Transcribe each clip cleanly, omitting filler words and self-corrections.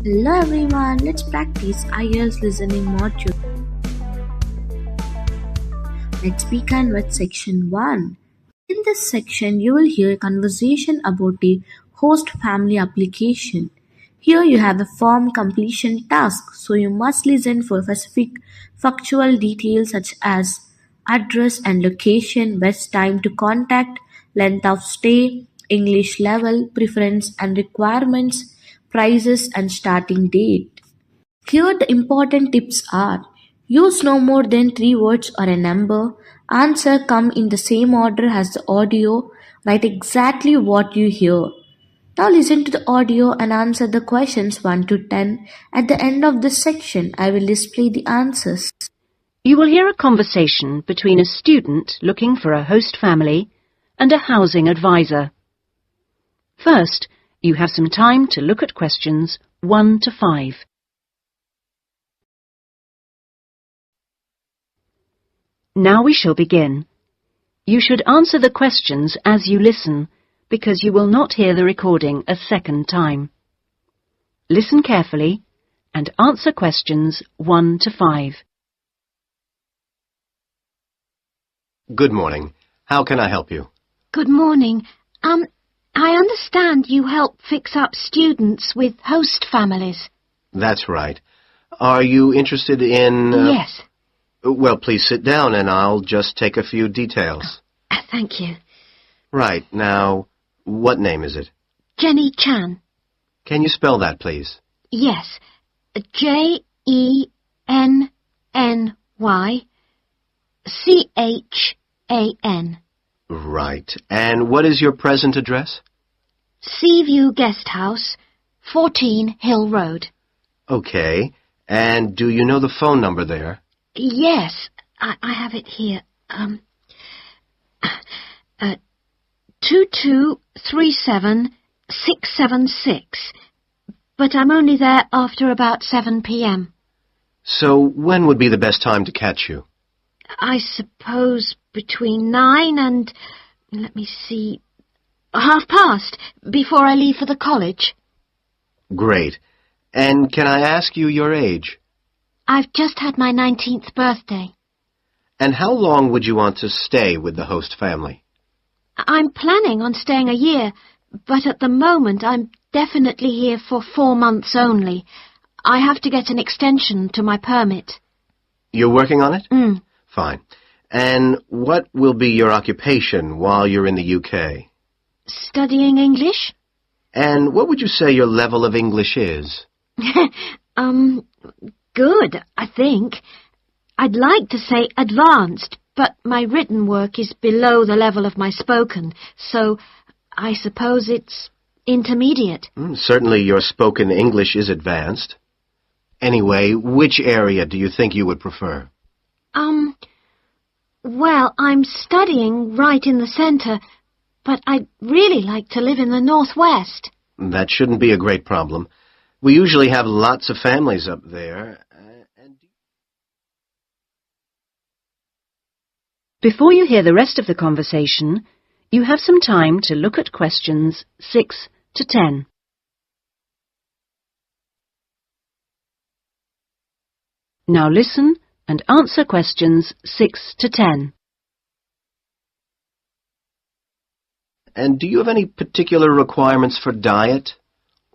Hello everyone, let's practice IELTS listening module. Let's begin with section 1. In this section, you will hear a conversation about a host family application. Here you have a form completion task, so you must listen for specific factual details such as address and location, best time to contact, length of stay, English level, preference and requirements, prices and starting date. Here the important tips are: use no more than 3 words or a number, answer come in the same order as the audio, write exactly what you hear. Now listen to the audio and answer the questions 1 to 10. At the end of this section, I will display the answers. You will hear a conversation between a student looking for a host family and a housing advisor. First, you have some time to look at questions 1 to 5. Now we shall begin. You should answer the questions as you listen, because you will not hear the recording a second time. Listen carefully and answer questions 1 to 5. Good morning. How can I help you? Good morning. I understand you help fix up students with host families. That's right. Are you interested in... Yes. Well, please sit down and I'll just take a few details. Thank you. Right. Now, what name is it? Jenny Chan. Can you spell that, please? Yes. JENNYCHAN. Right. And what is your present address? Seaview Guest House, 14 Hill Road. Okay. And do you know the phone number there? Yes, I have it here. 2237676. But I'm only there after about 7 p.m. So when would be the best time to catch you? I suppose between 9 and, let me see, past, before I leave for the college. Great. And can I ask you your age? I've just had my 19th birthday. And how long would you want to stay with the host family? I'm planning on staying a year, but at the moment I'm definitely here for 4 months only. I have to get an extension to my permit. You're working on it? Mm. Fine. And what will be your occupation while you're in the UK? Studying English? And what would you say your level of English is? Good, I think. I'd like to say advanced, but my written work is below the level of my spoken, so I suppose it's intermediate. Certainly your spoken English is advanced. Anyway, which area do you think you would prefer? Well, I'm studying right in the centre, but I'd really like to live in the northwest. That shouldn't be a great problem. We usually have lots of families up there. Before you hear the rest of the conversation, you have some time to look at questions 6 to 10. Now listen and answer questions 6 to 10. And do you have any particular requirements for diet?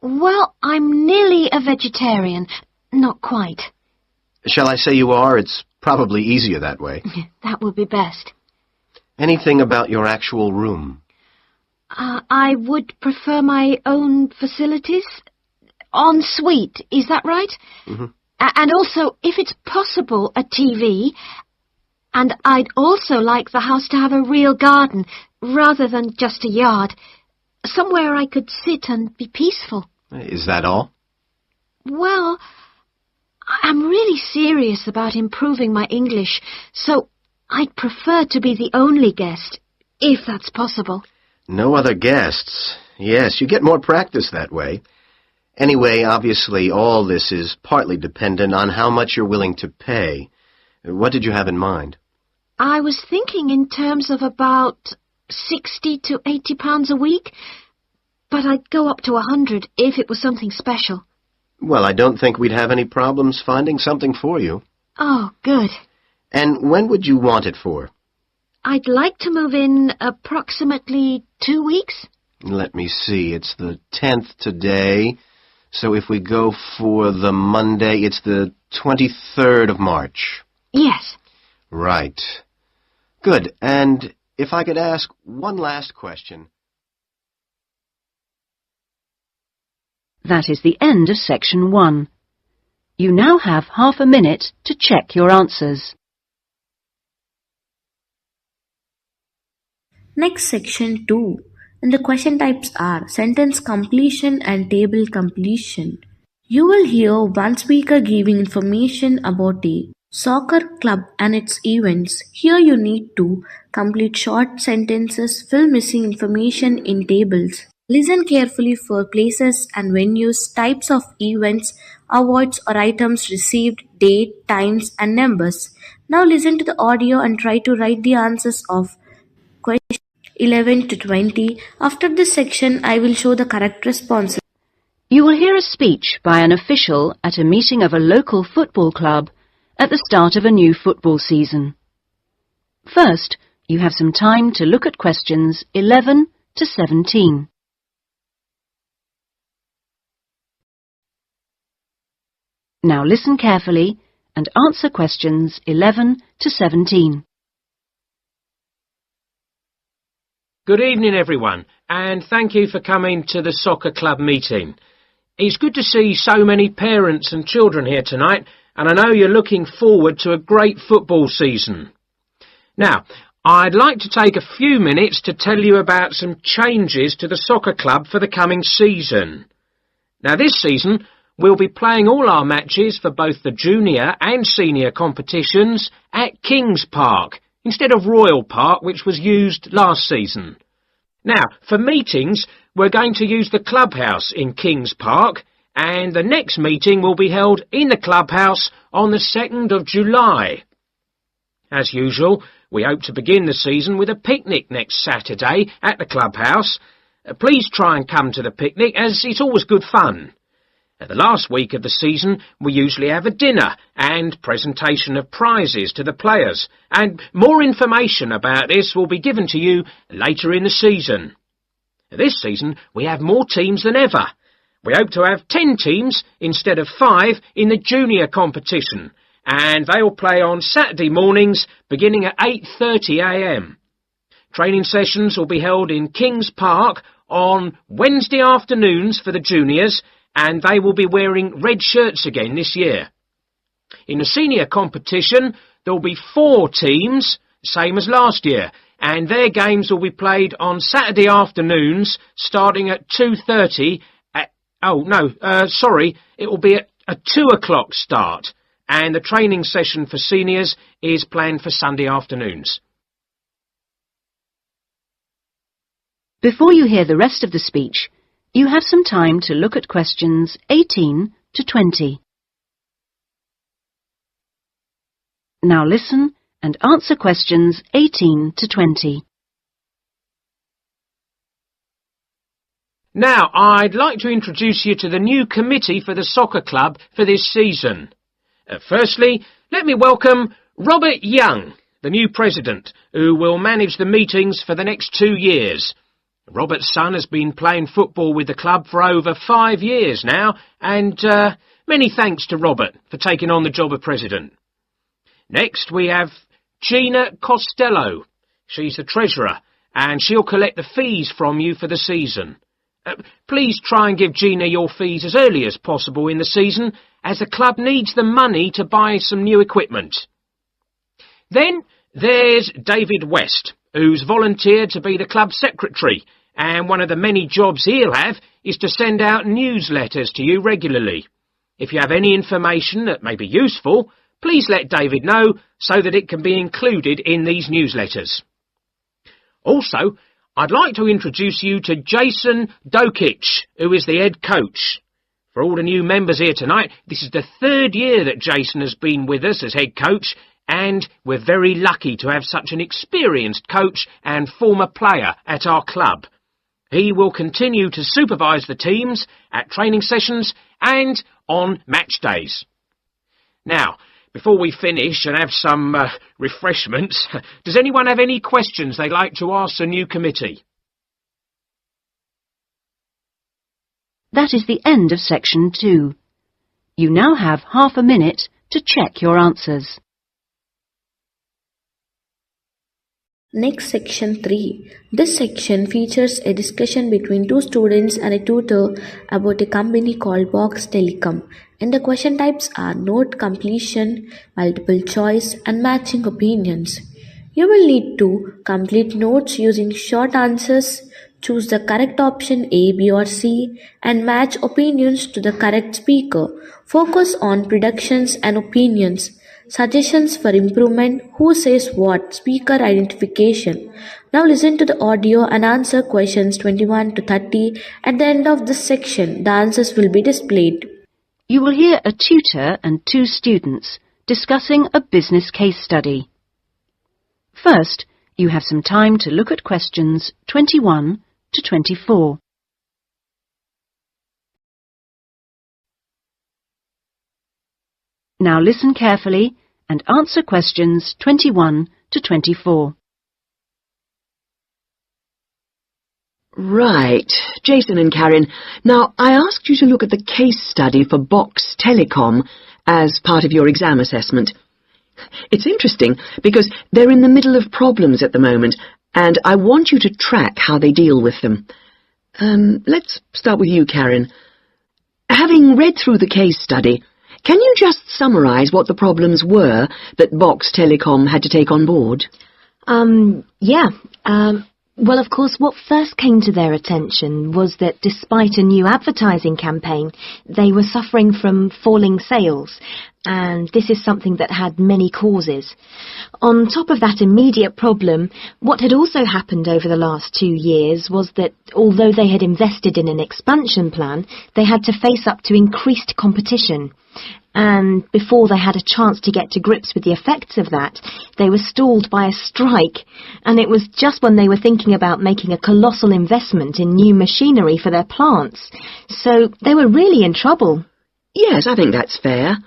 Well, I'm nearly a vegetarian. Not quite. Shall I say you are? It's probably easier that way. That would be best. Anything about your actual room? I would prefer my own facilities. En suite, is that right? Mm-hmm. And also, if it's possible, a TV. And I'd also like the house to have a real garden, rather than just a yard. Somewhere I could sit and be peaceful. Is that all? Well, I'm really serious about improving my English, so I'd prefer to be the only guest, if that's possible. No other guests. Yes, you get more practice that way. Anyway, obviously, all this is partly dependent on how much you're willing to pay. What did you have in mind? I was thinking in terms of about 60 to 80 pounds a week, but I'd go up to 100 if it was something special. Well, I don't think we'd have any problems finding something for you. Oh, good. And when would you want it for? I'd like to move in approximately 2 weeks. Let me see, it's the 10th today, so if we go for the Monday, it's the 23rd of March. Yes. Right. Good, and if I could ask one last question. That is the end of section 1. You now have half a minute to check your answers. Next, section 2. And the question types are sentence completion and table completion. You will hear one speaker giving information about a soccer club and its events. Here you need to complete short sentences, fill missing information in tables. Listen carefully for places and venues, types of events, awards or items received, date, times and numbers. Now listen to the audio and try to write the answers of questions 11 to 20. After this section, I will show the correct responses. You will hear a speech by an official at a meeting of a local football club at the start of a new football season. First, you have some time to look at questions 11 to 17. Now listen carefully and answer questions 11 to 17. Good evening, everyone, and thank you for coming to the soccer club meeting. It's good to see so many parents and children here tonight, and I know you're looking forward to a great football season. Now, I'd like to take a few minutes to tell you about some changes to the soccer club for the coming season. Now, this season, we'll be playing all our matches for both the junior and senior competitions at Kings Park, instead of Royal Park, which was used last season. Now, for meetings, we're going to use the clubhouse in Kings Park, and the next meeting will be held in the clubhouse on the 2nd of July. As usual, we hope to begin the season with a picnic next Saturday at the clubhouse. Please try and come to the picnic, as it's always good fun. The last week of the season, we usually have a dinner and presentation of prizes to the players, and more information about this will be given to you later in the season. This season, we have more teams than ever. We hope to have 10 teams instead of 5 in the junior competition, and they will play on Saturday mornings beginning at 8:30 a.m. Training sessions will be held in Kings Park on Wednesday afternoons for the juniors, and they will be wearing red shirts again this year. In the senior competition, there will be 4 teams, same as last year, and their games will be played on Saturday afternoons, starting at 2:30 it will be at a 2 o'clock start, and the training session for seniors is planned for Sunday afternoons. Before you hear the rest of the speech, you have some time to look at questions 18 to 20. Now listen and answer questions 18 to 20. Now, I'd like to introduce you to the new committee for the soccer club for this season. Firstly, let me welcome Robert Young, the new president, who will manage the meetings for the next 2 years. Robert's son has been playing football with the club for over 5 years now, and many thanks to Robert for taking on the job of president. Next, we have Gina Costello. She's the treasurer, and she'll collect the fees from you for the season. Please try and give Gina your fees as early as possible in the season, as the club needs the money to buy some new equipment. Then there's David West, who's volunteered to be the club secretary, and one of the many jobs he'll have is to send out newsletters to you regularly. If you have any information that may be useful, please let David know so that it can be included in these newsletters. Also, I'd like to introduce you to Jason Dokic, who is the head coach. For all the new members here tonight, this is the 3rd year that Jason has been with us as head coach, and we're very lucky to have such an experienced coach and former player at our club. He will continue to supervise the teams at training sessions and on match days. Now, before we finish and have some refreshments, does anyone have any questions they'd like to ask the new committee? That is the end of section 2. You now have half a minute to check your answers. Next, section 3. This section features a discussion between two students and a tutor about a company called Box Telecom, and the question types are note completion, multiple choice, and matching opinions. You will need to complete notes using short answers, choose the correct option A, B, or C, and match opinions to the correct speaker. Focus on predictions and opinions. Suggestions for improvement, who says what, speaker identification. Now listen to the audio and answer questions 21 to 30. At the end of this section, the answers will be displayed. You will hear a tutor and two students discussing a business case study. First, you have some time to look at questions 21 to 24. Now listen carefully and answer questions 21 to 24. Right, Jason and Karen. Now, I asked you to look at the case study for Box Telecom as part of your exam assessment. It's interesting because they're in the middle of problems at the moment, and I want you to track how they deal with them. Let's start with you, Karen. Having read through the case study, can you just summarise what the problems were that Box Telecom had to take on board? Well, of course, what first came to their attention was that despite a new advertising campaign, they were suffering from falling sales, and this is something that had many causes. On top of that immediate problem, what had also happened over the last 2 years was that although they had invested in an expansion plan, they had to face up to increased competition. And before they had a chance to get to grips with the effects of that, they were stalled by a strike, and it was just when they were thinking about making a colossal investment in new machinery for their plants. So they were really in trouble. Yes, I think that's fair.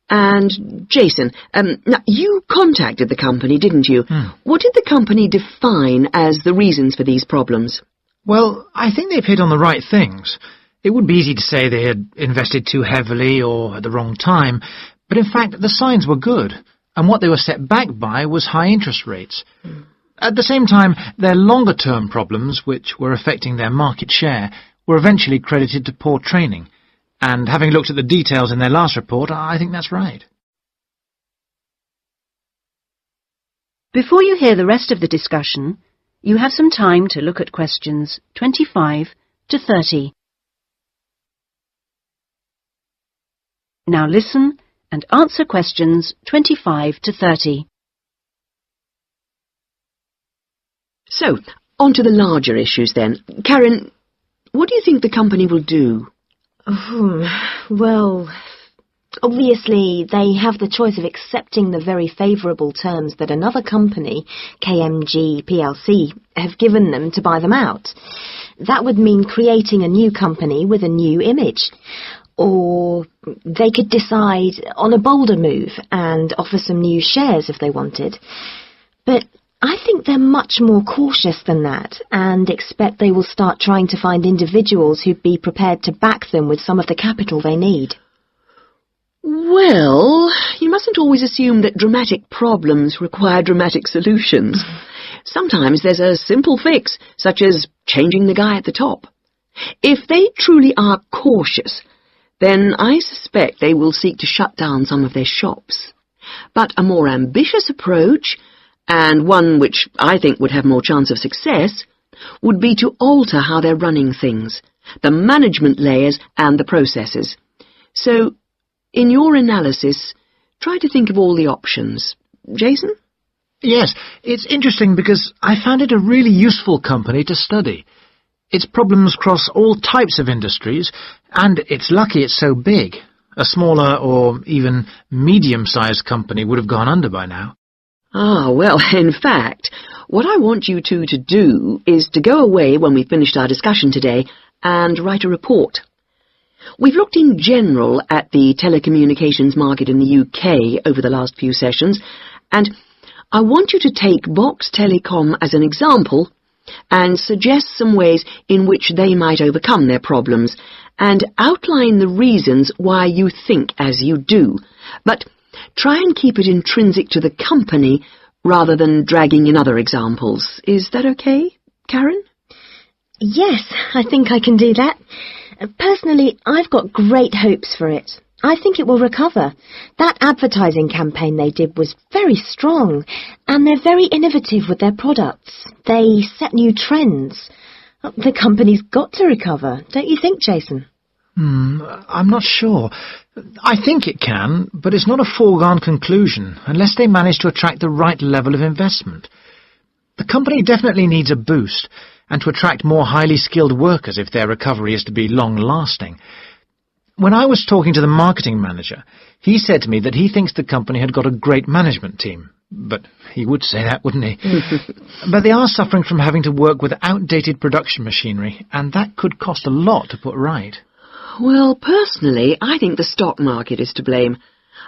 And, Jason, now you contacted the company, didn't you? What did the company define as the reasons for these problems? Well, I think they've hit on the right things. It would be easy to say they had invested too heavily or at the wrong time, but in fact the signs were good, and what they were set back by was high interest rates. At the same time, their longer-term problems, which were affecting their market share, were eventually credited to poor training, and having looked at the details in their last report, I think that's right. Before you hear the rest of the discussion, you have some time to look at questions 25 to 30. Now listen and answer questions 25 to 30. So, on to the larger issues then. Karen, what do you think the company will do? Well, obviously they have the choice of accepting the very favourable terms that another company, KMG plc, have given them to buy them out. That would mean creating a new company with a new image. Or they could decide on a bolder move and offer some new shares if they wanted. But I think they're much more cautious than that and expect they will start trying to find individuals who'd be prepared to back them with some of the capital they need. Well, you mustn't always assume that dramatic problems require dramatic solutions. Sometimes there's a simple fix, such as changing the guy at the top. If they truly are cautious, then I suspect they will seek to shut down some of their shops. But a more ambitious approach, and one which I think would have more chance of success, would be to alter how they're running things, the management layers and the processes. So, in your analysis, try to think of all the options. Jason? Yes, it's interesting because I found it a really useful company to study. Its problems cross all types of industries, and it's lucky it's so big. A smaller or even medium-sized company would have gone under by now. Ah, well, in fact, What I want you two to do is to go away when we've finished our discussion today and write a report. We've looked in general at the telecommunications market in the UK over the last few sessions, and I want you to take Box Telecom as an example and suggest some ways in which they might overcome their problems, and outline the reasons why you think as you do. But try and keep it intrinsic to the company rather than dragging in other examples. Is that okay, Karen? Yes, I think I can do that. Personally, I've got great hopes for it. I think it will recover. That advertising campaign they did was very strong, and they're very innovative with their products. They set new trends. The company's got to recover, don't you think, Jason? I'm not sure. I think it can, but it's not a foregone conclusion unless they manage to attract the right level of investment. The company definitely needs a boost, and to attract more highly skilled workers if their recovery is to be long-lasting. When I was talking to the marketing manager, he said to me that he thinks the company had got a great management team. But he would say that, wouldn't he? But they are suffering from having to work with outdated production machinery, and that could cost a lot to put right. Well, personally, I think the stock market is to blame.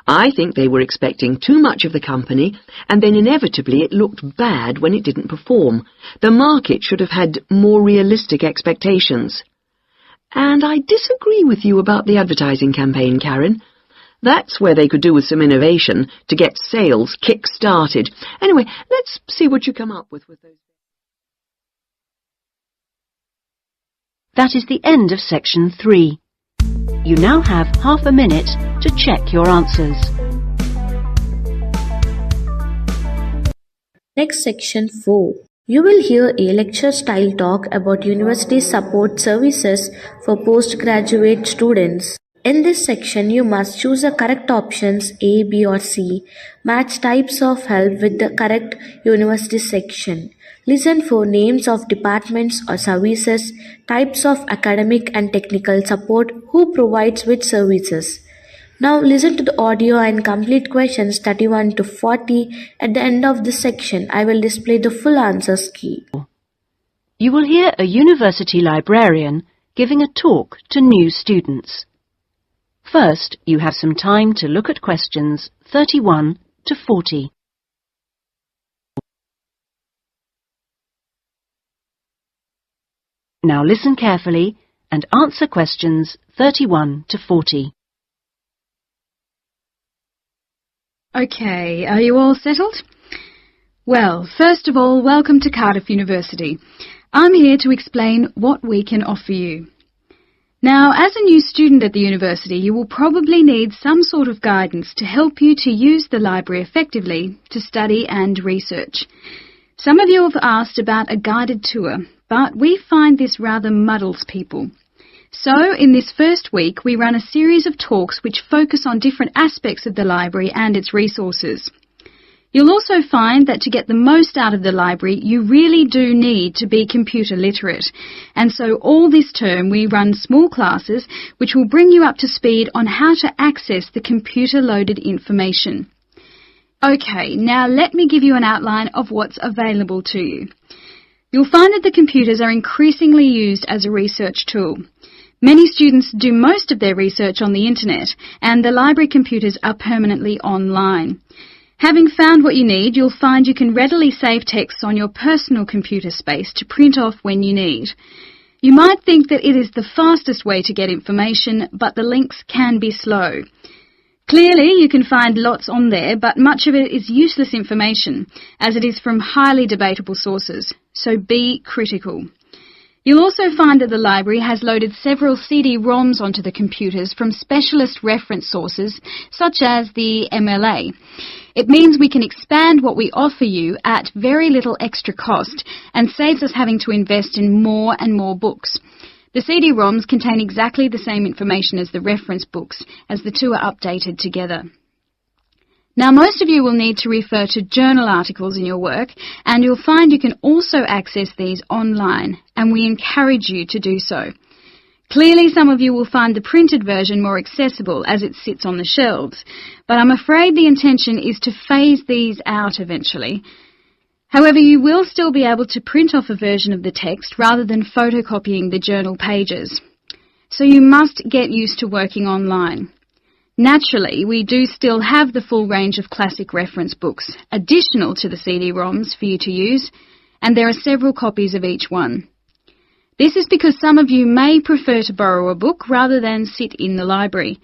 I think they were expecting too much of the company, and then inevitably it looked bad when it didn't perform. The market should have had more realistic expectations. And I disagree with you about the advertising campaign, Karen. That's where they could do with some innovation to get sales kick-started. Anyway, let's see what you come up with those. That is the end of section 3. You now have half a minute to check your answers. Next, section 4. You will hear a lecture-style talk about university support services for postgraduate students. In this section, you must choose the correct options A, B or C. Match types of help with the correct university section. Listen for names of departments or services, types of academic and technical support, who provides which services. Now listen to the audio and complete questions 31 to 40. At the end of this section, I will display the full answers key. You will hear a university librarian giving a talk to new students. First, you have some time to look at questions 31 to 40. Now listen carefully and answer questions 31 to 40. Okay, are you all settled? Well, first of all, welcome to Cardiff University. I'm here to explain what we can offer you. Now, as a new student at the university, you will probably need some sort of guidance to help you to use the library effectively to study and research. Some of you have asked about a guided tour, but we find this rather muddles people. So, in this first week, we run a series of talks which focus on different aspects of the library and its resources. You'll also find that to get the most out of the library, you really do need to be computer literate. And so all this term we run small classes which will bring you up to speed on how to access the computer-loaded information. Okay, now let me give you an outline of what's available to you. You'll find that the computers are increasingly used as a research tool. Many students do most of their research on the internet, and the library computers are permanently online. Having found what you need, you'll find you can readily save texts on your personal computer space to print off when you need. You might think that it is the fastest way to get information, but the links can be slow. Clearly, you can find lots on there, but much of it is useless information, as it is from highly debatable sources, so be critical. You'll also find that the library has loaded several CD-ROMs onto the computers from specialist reference sources, such as the MLA. It means we can expand what we offer you at very little extra cost and saves us having to invest in more and more books. The CD-ROMs contain exactly the same information as the reference books, as the two are updated together. Now, most of you will need to refer to journal articles in your work, and you'll find you can also access these online, and we encourage you to do so. Clearly, some of you will find the printed version more accessible as it sits on the shelves, but I'm afraid the intention is to phase these out eventually. However, you will still be able to print off a version of the text rather than photocopying the journal pages. So you must get used to working online. Naturally, we do still have the full range of classic reference books, additional to the CD-ROMs for you to use, and there are several copies of each one. This is because some of you may prefer to borrow a book rather than sit in the library.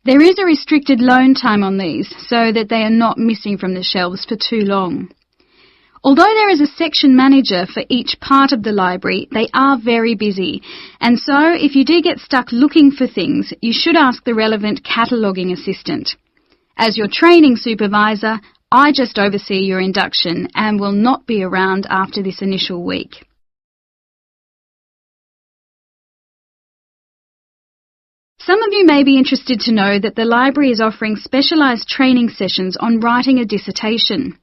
There is a restricted loan time on these, so that they are not missing from the shelves for too long. Although there is a section manager for each part of the library, they are very busy, and so if you do get stuck looking for things, you should ask the relevant cataloguing assistant. As your training supervisor, I just oversee your induction and will not be around after this initial week. Some of you may be interested to know that the library is offering specialised training sessions on writing a dissertation.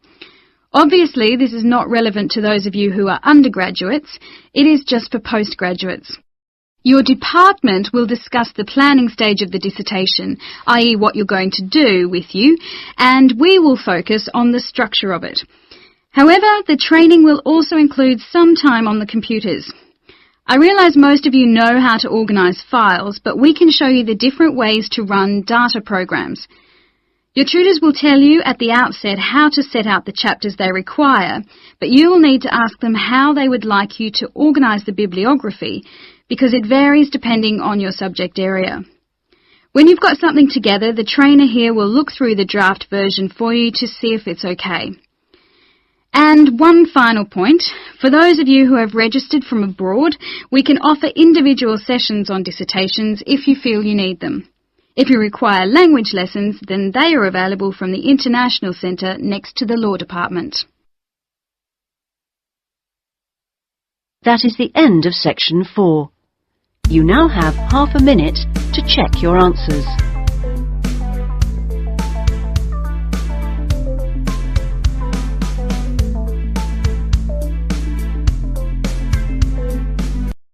Obviously, this is not relevant to those of you who are undergraduates, it is just for postgraduates. Your department will discuss the planning stage of the dissertation, i.e. what you're going to do with you, and we will focus on the structure of it. However, the training will also include some time on the computers. I realise most of you know how to organise files, but we can show you the different ways to run data programs. Your tutors will tell you at the outset how to set out the chapters they require, but you will need to ask them how they would like you to organise the bibliography, because it varies depending on your subject area. When you've got something together, the trainer here will look through the draft version for you to see if it's okay. And one final point, for those of you who have registered from abroad, we can offer individual sessions on dissertations if you feel you need them. If you require language lessons, then they are available from the International Centre next to the Law Department. That is the end of section 4. You now have half a minute to check your answers.